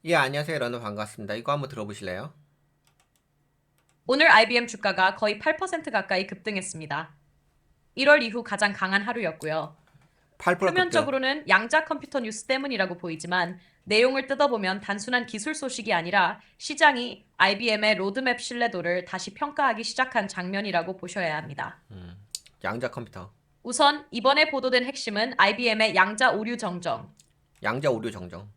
예, 안녕하세요. 여러분 반갑습니다. 이거 한번 들어보실래요? 오늘 IBM 주가가 거의 8% 가까이 급등했습니다. 1월 이후 가장 강한 하루였고요. 8% 급등. 표면적으로는 양자 컴퓨터 뉴스 때문이라고 보이지만 내용을 뜯어보면 단순한 기술 소식이 아니라 시장이 IBM의 로드맵 신뢰도를 다시 평가하기 시작한 장면이라고 보셔야 합니다. 양자 컴퓨터. 우선 이번에 보도된 핵심은 IBM의 양자 오류 정정. 양자 오류 정정.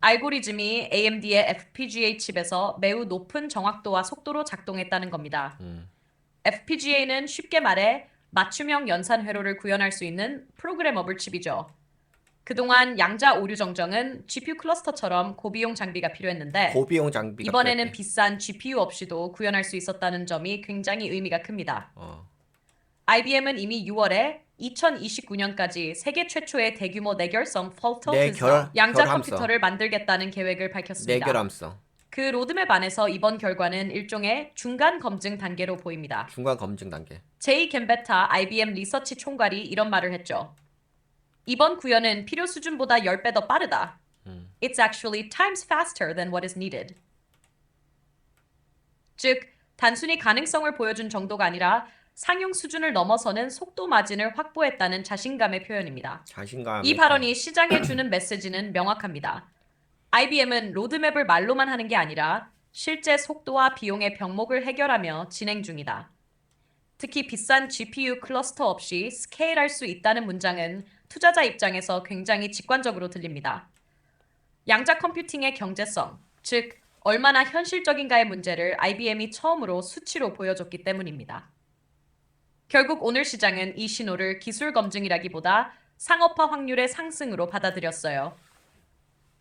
알고리즘이 AMD의 FPGA 칩에서 매우 높은 정확도와 속도로 작동했다는 겁니다. FPGA는 쉽게 말해 맞춤형 연산 회로를 구현할 수 있는 프로그래머블 칩이죠. 그동안 양자 오류 정정은 GPU 클러스터처럼 고비용 장비가 필요했는데 고비용 장비가 이번에는 필요했대. 비싼 GPU 없이도 구현할 수 있었다는 점이 굉장히 의미가 큽니다. 어. IBM은 이미 6월에 2029년까지 세계 최초의 대규모 내결성 내 폴터트성 양자 결함성. 컴퓨터를 만들겠다는 계획을 밝혔습니다. 내결함성. 그 로드맵 안에서 이번 결과는 일종의 중간 검증 단계로 보입니다. 중간 검증 단계. 제이 겜베타 IBM 리서치 총괄이 이런 말을 했죠. 이번 구현은 필요 수준보다 10배 더 빠르다. It's actually times faster than what is needed. 즉, 단순히 가능성을 보여준 정도가 아니라 상용 수준을 넘어서는 속도 마진을 확보했다는 자신감의 표현입니다. 자신감의 이 발언이 시장에 주는 메시지는 명확합니다. IBM은 로드맵을 말로만 하는 게 아니라 실제 속도와 비용의 병목을 해결하며 진행 중이다. 특히 비싼 GPU 클러스터 없이 스케일할 수 있다는 문장은 투자자 입장에서 굉장히 직관적으로 들립니다. 양자 컴퓨팅의 경제성, 즉 얼마나 현실적인가의 문제를 IBM이 처음으로 수치로 보여줬기 때문입니다. 결국 오늘 시장은 이 신호를 기술 검증이라기보다 상업화 확률의 상승으로 받아들였어요.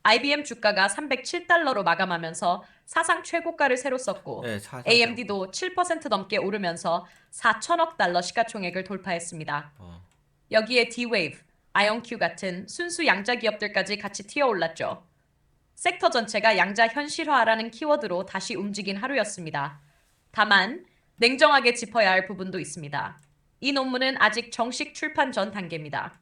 IBM 주가가 307달러로 마감하면서 사상 최고가를 새로 썼고 예, 사상 AMD도 7% 넘게 오르면서 4천억 달러 시가총액을 돌파했습니다. 여기에 D-Wave, IonQ 같은 순수 양자 기업들까지 같이 튀어올랐죠. 섹터 전체가 양자 현실화라는 키워드로 다시 움직인 하루였습니다. 다만 냉정하게 짚어야 할 부분도 있습니다. 이 논문은 아직 정식 출판 전 단계입니다.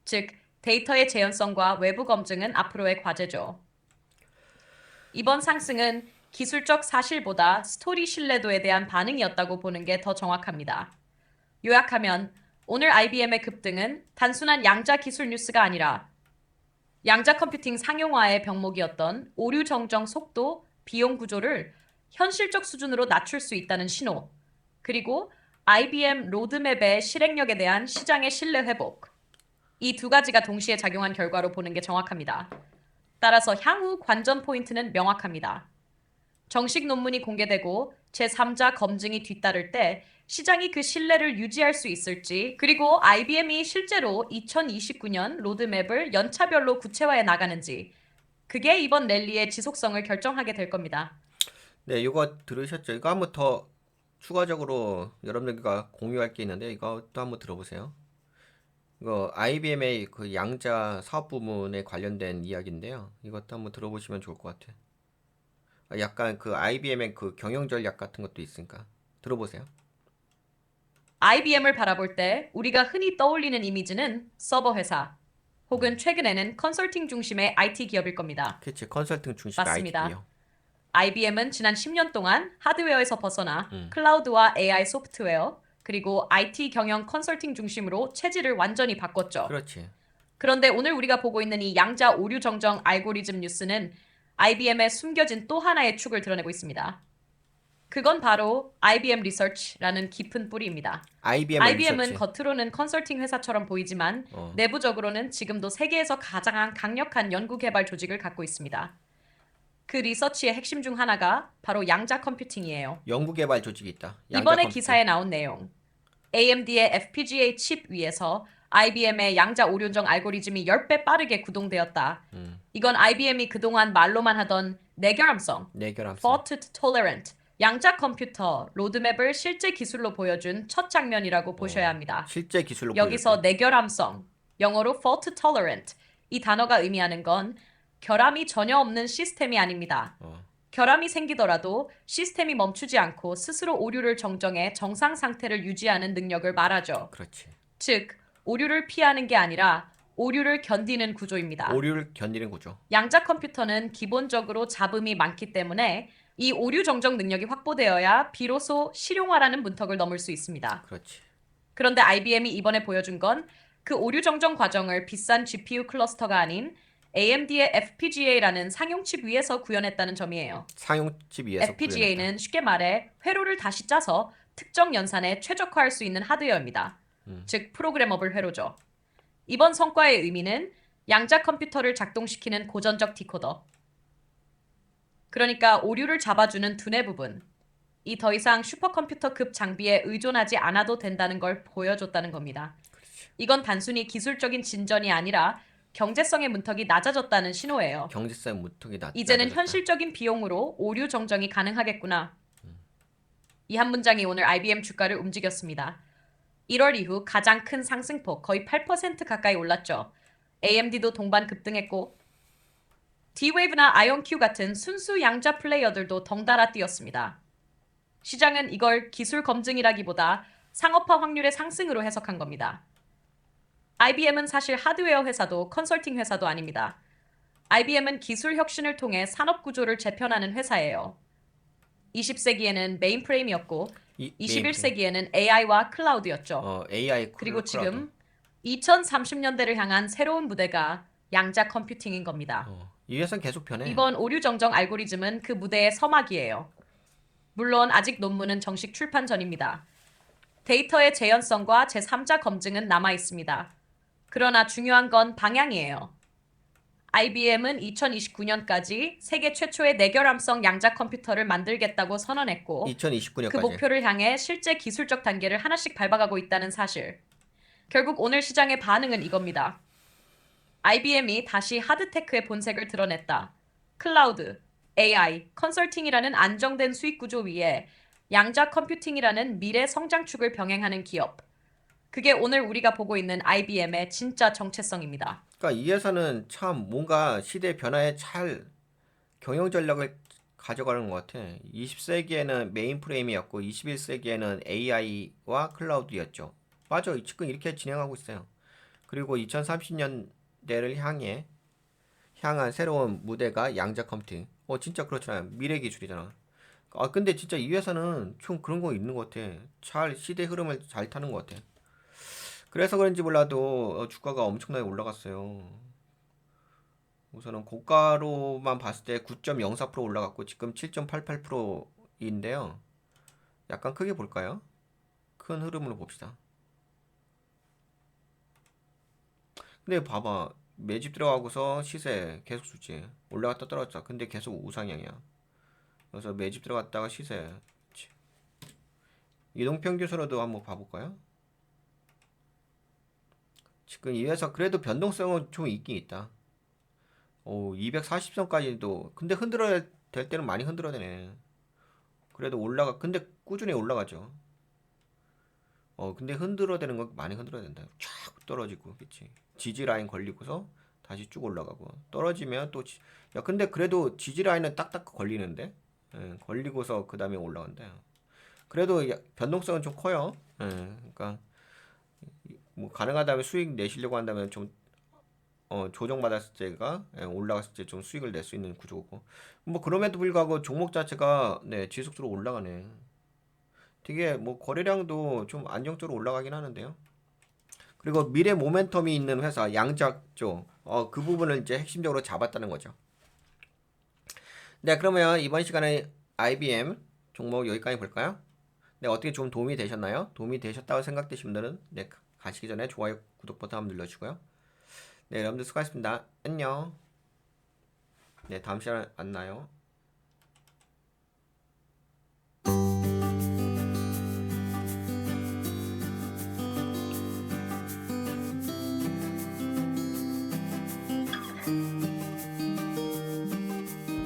즉, 데이터의 재현성과 외부 검증은 앞으로의 과제죠. 이번 상승은 기술적 사실보다 스토리 신뢰도에 대한 반응이었다고 보는 게 더 정확합니다. 요약하면 오늘 IBM의 급등은 단순한 양자 기술 뉴스가 아니라 양자 컴퓨팅 상용화의 병목이었던 오류 정정 속도, 비용 구조를 현실적 수준으로 낮출 수 있다는 신호, 그리고 IBM 로드맵의 실행력에 대한 시장의 신뢰 회복, 이 두 가지가 동시에 작용한 결과로 보는 게 정확합니다. 따라서 향후 관전 포인트는 명확합니다. 정식 논문이 공개되고 제3자 검증이 뒤따를 때 시장이 그 신뢰를 유지할 수 있을지, 그리고 IBM이 실제로 2029년 로드맵을 연차별로 구체화해 나가는지, 그게 이번 랠리의 지속성을 결정하게 될 겁니다. 네, 이거 들으셨죠? 이거 한번 더 추가적으로 여러분들과 공유할 게 있는데 이것도 한번 들어보세요. 이거 IBM의 그 양자 사업 부문에 관련된 이야기인데요. 이것도 한번 들어보시면 좋을 것 같아요. 약간 그 IBM의 그 경영 전략 같은 것도 있으니까 들어보세요. IBM을 바라볼 때 우리가 흔히 떠올리는 이미지는 서버 회사, 혹은 최근에는 컨설팅 중심의 IT 기업일 겁니다. 그치, 컨설팅 중심의 IT 맞습니다. 기업. IBM은 지난 10년 동안 하드웨어에서 벗어나 클라우드와 AI 소프트웨어, 그리고 IT 경영 컨설팅 중심으로 체질을 완전히 바꿨죠. 그렇지. 그런데 오늘 우리가 보고 있는 이 양자 오류 정정 알고리즘 뉴스는 IBM의 숨겨진 또 하나의 축을 드러내고 있습니다. 그건 바로 IBM 리서치라는 깊은 뿌리입니다. IBM IBM은 리서치. 겉으로는 컨설팅 회사처럼 보이지만 내부적으로는 지금도 세계에서 가장 강력한 연구개발 조직을 갖고 있습니다. 그 리서치의 핵심 중 하나가 바로 양자 컴퓨팅이에요. 연구개발 조직이 있다. 양자 이번에 컴퓨팅. 기사에 나온 내용. AMD의 FPGA 칩 위에서 IBM의 양자 오류정 알고리즘이 10배 빠르게 구동되었다. 이건 IBM이 그동안 말로만 하던 내결함성, 내결함성. fault tolerant, 양자 컴퓨터 로드맵을 실제 기술로 보여준 첫 장면이라고 보셔야 합니다. 실제 기술로 여기서 보여줬대. 내결함성, 영어로 fault tolerant, 이 단어가 의미하는 건 결함이 전혀 없는 시스템이 아닙니다. 결함이 생기더라도 시스템이 멈추지 않고 스스로 오류를 정정해 정상 상태를 유지하는 능력을 말하죠. 그렇지. 즉, 오류를 피하는 게 아니라 오류를 견디는 구조입니다. 오류를 견디는 구조. 양자 컴퓨터는 기본적으로 잡음이 많기 때문에 이 오류 정정 능력이 확보되어야 비로소 실용화라는 문턱을 넘을 수 있습니다. 그렇지. 그런데 IBM이 이번에 보여준 건 그 오류 정정 과정을 비싼 GPU 클러스터가 아닌 AMD의 FPGA라는 상용칩 위에서 구현했다는 점이에요. 상용칩 위에서 구현했다. FPGA는 쉽게 말해 회로를 다시 짜서 특정 연산에 최적화할 수 있는 하드웨어입니다. 즉 프로그래머블 회로죠. 이번 성과의 의미는 양자 컴퓨터를 작동시키는 고전적 디코더. 그러니까 오류를 잡아주는 두뇌 부분. 이 더 이상 슈퍼컴퓨터급 장비에 의존하지 않아도 된다는 걸 보여줬다는 겁니다. 이건 단순히 기술적인 진전이 아니라 경제성의 문턱이 낮아졌다는 신호예요. 경제성 문턱이 이제는 낮아졌다. 현실적인 비용으로 오류 정정이 가능하겠구나. 이 한 문장이 오늘 IBM 주가를 움직였습니다. 1월 이후 가장 큰 상승폭 거의 8% 가까이 올랐죠. AMD도 동반 급등했고 D-Wave나 IonQ 같은 순수 양자 플레이어들도 덩달아 뛰었습니다. 시장은 이걸 기술 검증이라기보다 상업화 확률의 상승으로 해석한 겁니다. IBM은 사실 하드웨어 회사도 컨설팅 회사도 아닙니다. IBM은 기술 혁신을 통해 산업 구조를 재편하는 회사예요. 20세기에는 메인프레임이었고 21세기에는 AI와 클라우드였죠. AI 그리고 지금 2030년대를 향한 새로운 무대가 양자 컴퓨팅인 겁니다. 이 회사는 계속 변해. 이번 오류 정정 알고리즘은 그 무대의 서막이에요. 물론 아직 논문은 정식 출판 전입니다. 데이터의 재현성과 제3자 검증은 남아 있습니다. 그러나 중요한 건 방향이에요. IBM은 2029년까지 세계 최초의 내결함성 양자 컴퓨터를 만들겠다고 선언했고 2029년까지. 그 목표를 향해 실제 기술적 단계를 하나씩 밟아가고 있다는 사실. 결국 오늘 시장의 반응은 이겁니다. IBM이 다시 하드테크의 본색을 드러냈다. 클라우드, AI, 컨설팅이라는 안정된 수익 구조 위에 양자 컴퓨팅이라는 미래 성장축을 병행하는 기업. 그게 오늘 우리가 보고 있는 IBM의 진짜 정체성입니다. 그러니까 이 회사는 참 뭔가 시대 변화에 잘 경영 전략을 가져가는 것 같아. 20세기에는 메인프레임이었고 21세기에는 AI와 클라우드였죠. 맞아. 지금 이렇게 진행하고 있어요. 그리고 2030년대를 향한 새로운 무대가 양자 컴퓨팅. 진짜 그렇잖아요. 미래 기술이잖아. 근데 진짜 이 회사는 좀 그런 거 있는 것 같아. 잘 시대 흐름을 잘 타는 것 같아. 그래서 그런지 몰라도 주가가 엄청나게 올라갔어요. 우선은 고가로만 봤을 때 9.04% 올라갔고 지금 7.88%인데요. 약간 크게 볼까요? 큰 흐름으로 봅시다. 근데 봐봐. 매집 들어가고서 시세 계속 주지. 올라갔다 떨어졌다. 근데 계속 우상향이야. 그래서 매집 들어갔다가 시세. 이동평균선으로도 한번 봐볼까요? 지금 이 회사 그래도 변동성은 좀 있긴 있다. 240선까지도 근데 흔들어야 될 때는 많이 흔들어야되네. 그래도 올라가. 근데 꾸준히 올라가죠. 근데 흔들어야 되는 거 많이 흔들어야 된다. 쫙 떨어지고, 그치? 지지 라인 걸리고서 다시 쭉 올라가고 떨어지면 또 야, 근데 그래도 지지 라인은 딱딱 걸리는데, 걸리고서 그 다음에 올라간다. 그래도 변동성은 좀 커요. 그러니까 뭐 가능하다면 수익 내시려고 한다면 좀 조정받았을 때가 올라갔을 때 좀 수익을 낼 수 있는 구조고, 뭐 그럼에도 불구하고 종목 자체가 지속적으로 올라가네. 되게 뭐 거래량도 좀 안정적으로 올라가긴 하는데요. 그리고 미래 모멘텀이 있는 회사 양자죠. 그 부분을 이제 핵심적으로 잡았다는 거죠. 네, 그러면 이번 시간에 IBM 종목 여기까지 볼까요? 네, 어떻게 좀 도움이 되셨나요? 도움이 되셨다고 생각되신 분들은 가시기 전에 좋아요, 구독 버튼 한번 눌러주시고요. 네, 여러분들 수고하셨습니다. 안녕. 네, 다음 시간에 만나요.